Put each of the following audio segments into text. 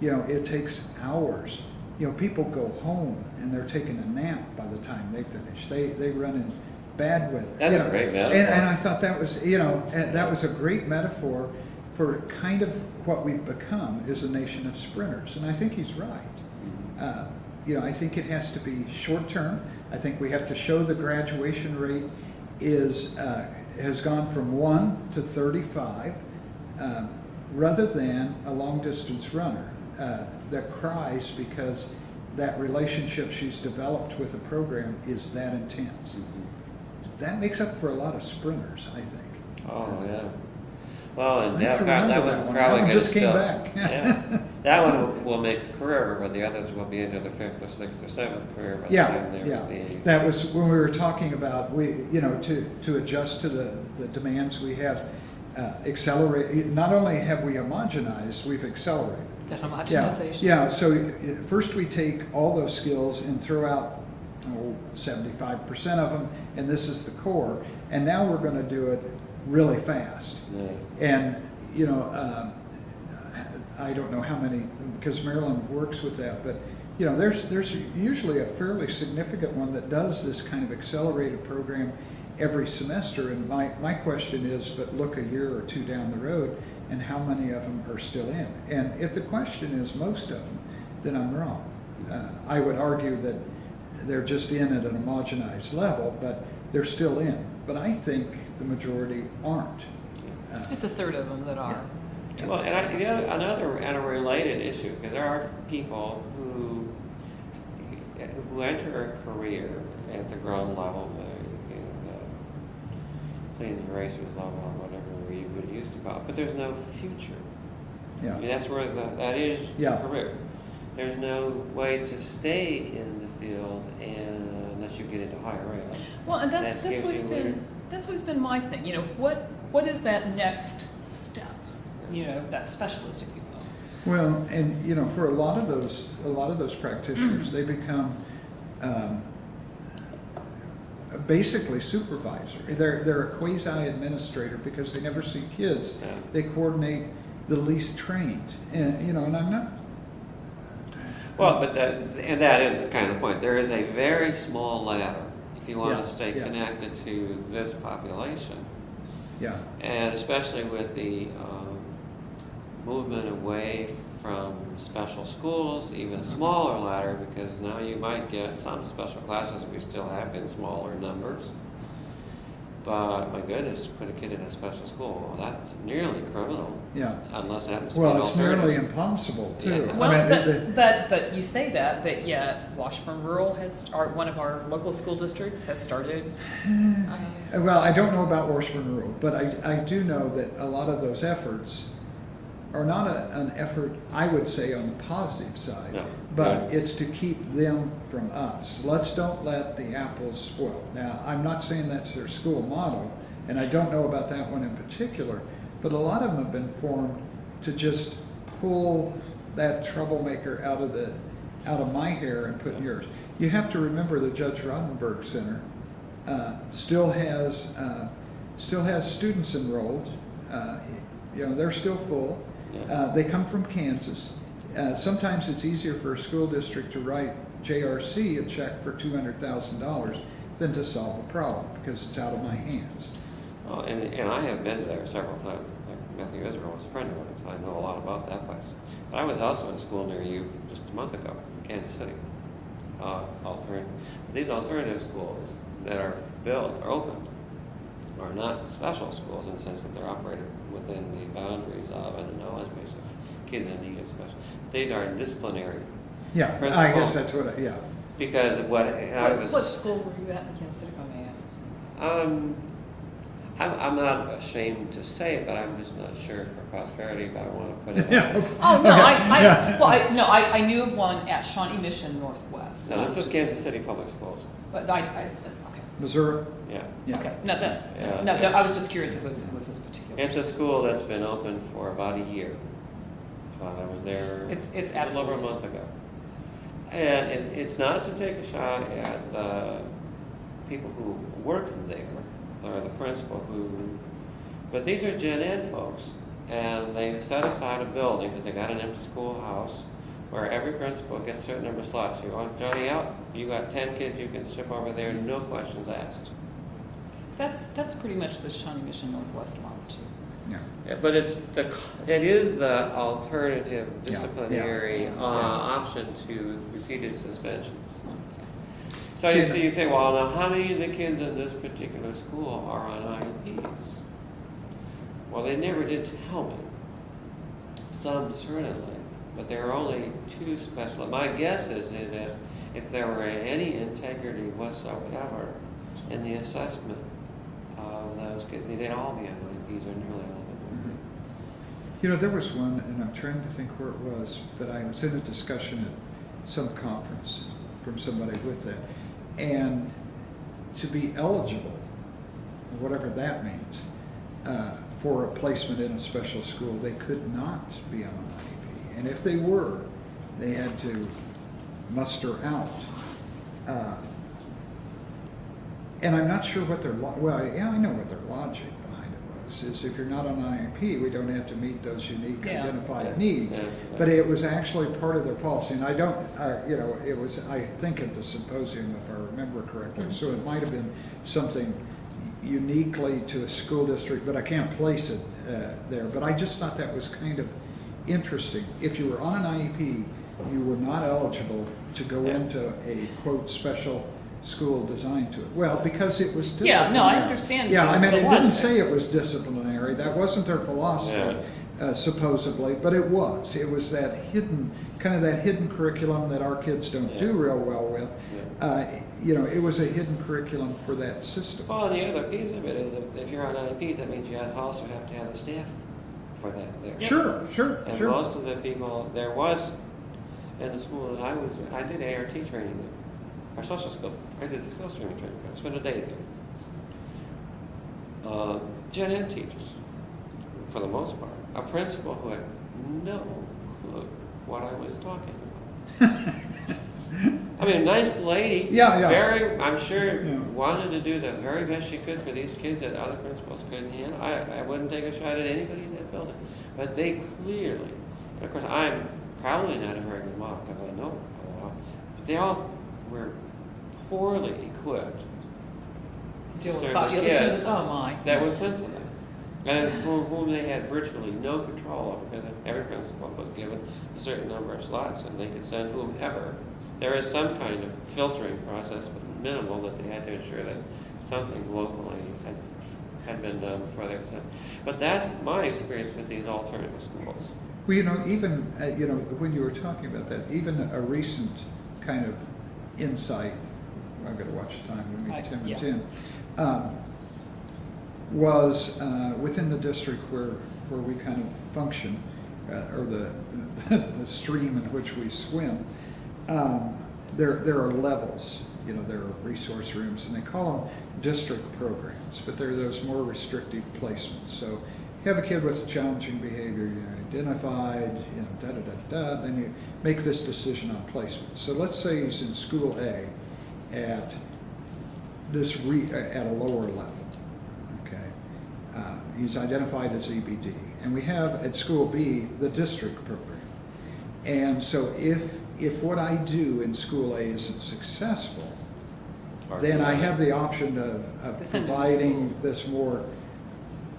it takes hours. People go home and they're taking a nap by the time they finish. They run in bad weather. That's a great metaphor. And I thought that was, that was a great metaphor for kind of what we've become is a nation of sprinters. And I think he's right. I think it has to be short term. I think we have to show the graduation rate has gone from 1 to 35, rather than a long distance runner that cries because that relationship she's developed with a program is that intense. That makes up for a lot of sprinters, I think. Oh, yeah. Well, and that one's probably going to just came back. Yeah. That one will make a career, but the others will be into their 5th or 6th or 7th career by the time they're the age. That was when we were talking about to adjust to the demands we have, accelerate. Not only have we homogenized, we've accelerated. That homogenization. Yeah. So first we take all those skills and throw out 75% of them, and this is the core. And now we're going to do it really fast. Yeah. And I don't know how many, because Marilyn works with that, but there's usually a fairly significant one that does this kind of accelerated program every semester. And my question is, but look a year or two down the road, and how many of them are still in? And if the question is most of them, then I'm wrong. I would argue that they're just in at an homogenized level, but they're still in. But I think the majority aren't. It's a third of them that are. Yeah. Well, and another and a related issue, because there are people who enter a career at the ground level, cleaning racers level, or whatever we would used to call it, but there's no future. Yeah. I mean, that's where that is Yeah. career. There's no way to stay in the field unless you get into higher ed. Well, and That gives that's always been my thing. What is that next step? That specialist, if you will. Well, and for a lot of those practitioners, they become basically supervisor. They're a quasi administrator because they never see kids. Yeah. They coordinate the least trained, and I'm not. Well, but that is kind of the point. There is a very small ladder if you want Yeah, to stay yeah. connected to this population. Yeah. And especially with the movement away from special schools, even smaller ladder, because now you might get some special classes we still have in smaller numbers. But my goodness, to put a kid in a special school, well, that's nearly criminal. Yeah. Unless it happens to Well, be it's nearly alternatives. impossible too. Yeah. Well, but you say that, but yet Washburn Rural one of our local school districts has started. Well, I don't know about Washburn Rural, but I do know that a lot of those efforts are not an effort, I would say, on the positive side, No. but it's to keep them from us. Don't let the apples spoil. Now, I'm not saying that's their school model, and I don't know about that one in particular, but a lot of them have been formed to just pull that troublemaker out of my hair and put in yours. You have to remember the Judge Rodenberg Center still has students enrolled. They're still full. Yeah. They come from Kansas. Sometimes it's easier for a school district to write JRC a check for $200,000 than to solve a problem because it's out of my hands. Oh, and I have been there several times. Matthew Israel was a friend of mine, so I know a lot about that place. But I was also in a school near you just a month ago in Kansas City. These alternative schools that are built or opened are not special schools in the sense that they're operated within the boundaries of and the knowledge base of kids in need of special. These are disciplinary. Yeah, principles. I guess that's what. Yeah. Because what school were you at in Kansas City, if I may ask? I'm not ashamed to say it, but I'm just not sure for prosperity if I want to put it Yeah. on. Oh no, Yeah. I knew of one at Shawnee Mission Northwest. No, this is Kansas City Public Schools. But okay. Missouri. Yeah. Yeah. Okay. Yeah. I was just curious if it was this particular. It's a school that's been open for about a year. I was there It's a little over absolutely a month ago. And it's not to take a shot at the people who work there or the principal but these are Gen Ed folks. and they set aside a building, because they got an empty schoolhouse, where every principal gets a certain number of slots. You want Johnny out, you got 10 kids, you can ship over there, no questions asked. That's pretty much the Shawnee Mission Northwest model too. Yeah. Yeah, but it is the alternative disciplinary Yeah. option to repeated suspensions. So See, you say, well, now how many of the kids in this particular school are on IEPs? Well, they never did tell me. Some certainly, but there are only 2 special. My guess is that if there were any integrity whatsoever in the assessment of those kids, they'd all be on IEPs, or nearly all of them. Mhm. You know, there was one, and I'm trying to think where it was, but I was in a discussion at some conference from somebody with that. And to be eligible, whatever that means, for a placement in a special school, they could not be on an IEP. And if they were, they had to muster out. And I'm not sure what their, well, yeah, I know what their logic behind it was, is if you're not on IEP, we don't have to meet those unique Yeah. identified needs. But it was actually part of their policy, and I don't, you know, it was, I think at the symposium, if I remember correctly, so it might have been something uniquely to a school district, but I can't place it there. But I just thought that was kind of interesting. If you were on an IEP, you were not eligible to go into a, quote, special school designed to it. Well, because it was disciplinary. Yeah, no, I understand. Yeah, I mean, the it didn't logic. say it was disciplinary. That wasn't their philosophy, supposedly, but it was. It was that hidden, kind of that hidden curriculum that our kids don't do real well with. You know, it was a hidden curriculum for that system. Well, and the other piece of it is that if you're on IEPs, that means you also have to have the staff for that there. Sure, sure, And sure. most of the people, there was, in the school that I was, I did ART training there, or social skills. I did skills training. I spent a day there. Gen Ed teachers, for the most part. A principal who had no clue what I was talking about. I mean, nice lady. Yeah, yeah. Very, I'm sure, Yeah. wanted to do the very best she could for these kids that other principals couldn't handle. I wouldn't take a shot at anybody in that building. But they clearly, and of course, I'm probably not a very good model because I know a lot, but they all were poorly equipped To deal with certain population. kids Oh my. that was sent to them, and for whom they had virtually no control over, because every principal was given a certain number of slots, and they could send whomever. There is some kind of filtering process, but minimal, that they had to ensure that something locally had been done before they were sent. But that's my experience with these alternative schools. Well, you know, even, you know, when you were talking about that, even a recent kind of insight, I've got to watch the time, we meet 10 and 10, was within the district where we kind of function, or the stream in which we swim, there are levels. You know, there are resource rooms, and they call them district programs, but they're those more restrictive placements. So you have a kid with a challenging behavior, you know, identified, you know, da-da-da-da, then you make this decision on placement. So let's say he's in school A at this at a lower level, okay? He's identified as EBD. And we have at school B the district program. And so if what I do in school A isn't successful, then I have the option of Send him to providing school. this more.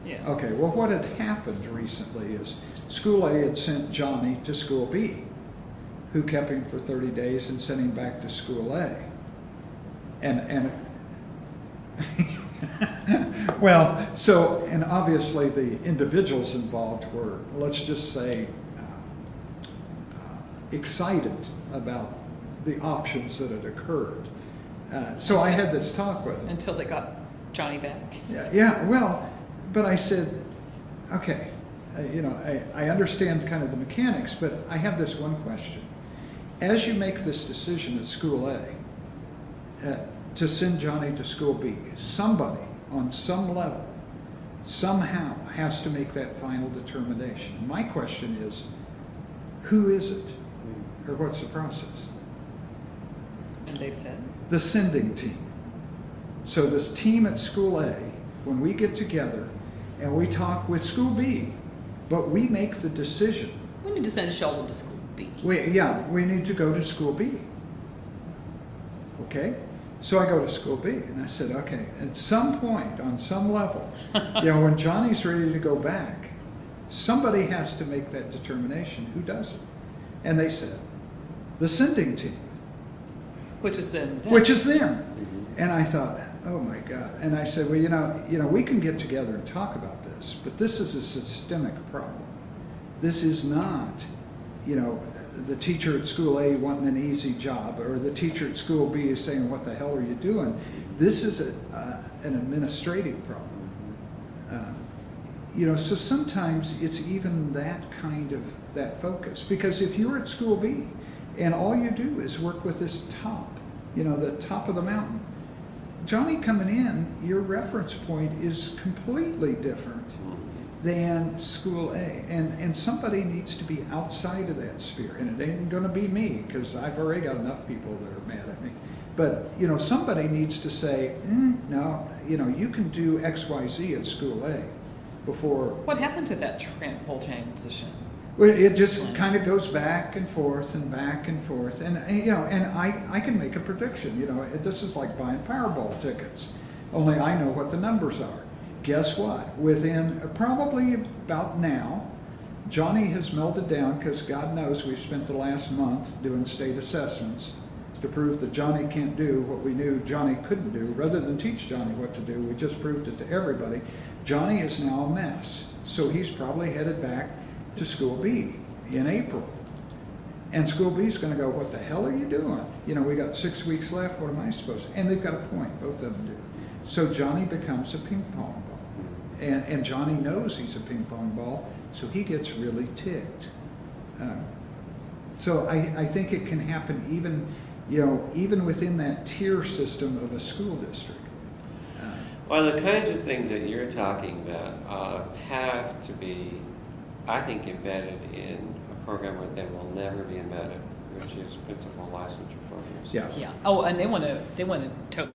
Yeah. Okay, well, what had happened recently is school A had sent Johnny to school B, who kept him for 30 days and sent him back to school A. And well, so, and obviously the individuals involved were, let's just say, excited about the options that had occurred. So I had this talk with him. Until they got Johnny back. Yeah, well, but I said, okay, you know, I understand kind of the mechanics, but I have this one question. As you make this decision at school A, to send Johnny to school B, somebody on some level somehow has to make that final determination. My question is, who is it? Or what's the process? And they said, The sending team. So this team at school A, when we get together and we talk with school B, but we make the decision. We need to send Sheldon to school B. We need to go to school B. Okay? So I go to school B, and I said, okay, at some point, on some level, when Johnny's ready to go back, somebody has to make that determination. Who does it? And they said, the sending team. Which is then them. Which is them. And I thought, oh my God. And I said, well, we can get together and talk about this, but this is a systemic problem. This is not, the teacher at school A wanting an easy job, or the teacher at school B is saying, what the hell are you doing? This is an administrative problem. So sometimes it's even that kind of, that focus. Because if you're at school B, and all you do is work with this top, the top of the mountain, Johnny coming in, your reference point is completely different than school A. And somebody needs to be outside of that sphere. And it ain't going to be me, because I've already got enough people that are mad at me. But, somebody needs to say, no, you can do X, Y, Z at school A before. What happened to that whole transition? Well, it just kind of goes back and forth and back and forth. And I can make a prediction. This is like buying Powerball tickets. Only I know what the numbers are. Guess what? Within probably about now, Johnny has melded down, because God knows we've spent the last month doing state assessments to prove that Johnny can't do what we knew Johnny couldn't do. Rather than teach Johnny what to do, we just proved it to everybody. Johnny is now a mess. So he's probably headed back to school B in April. And school B is going to go, what the hell are you doing? We got 6 weeks left, what am I supposed to? And they've got a point, both of them do. So Johnny becomes a ping pong ball. And Johnny knows he's a ping pong ball, so he gets really ticked. So I think it can happen even within that tier system of a school district. Well, the kinds of things that you're talking about have to be, I think, embedded in a program where they will never be embedded, which is principal licensure programs. Yeah. Yeah. Oh, and they want to totally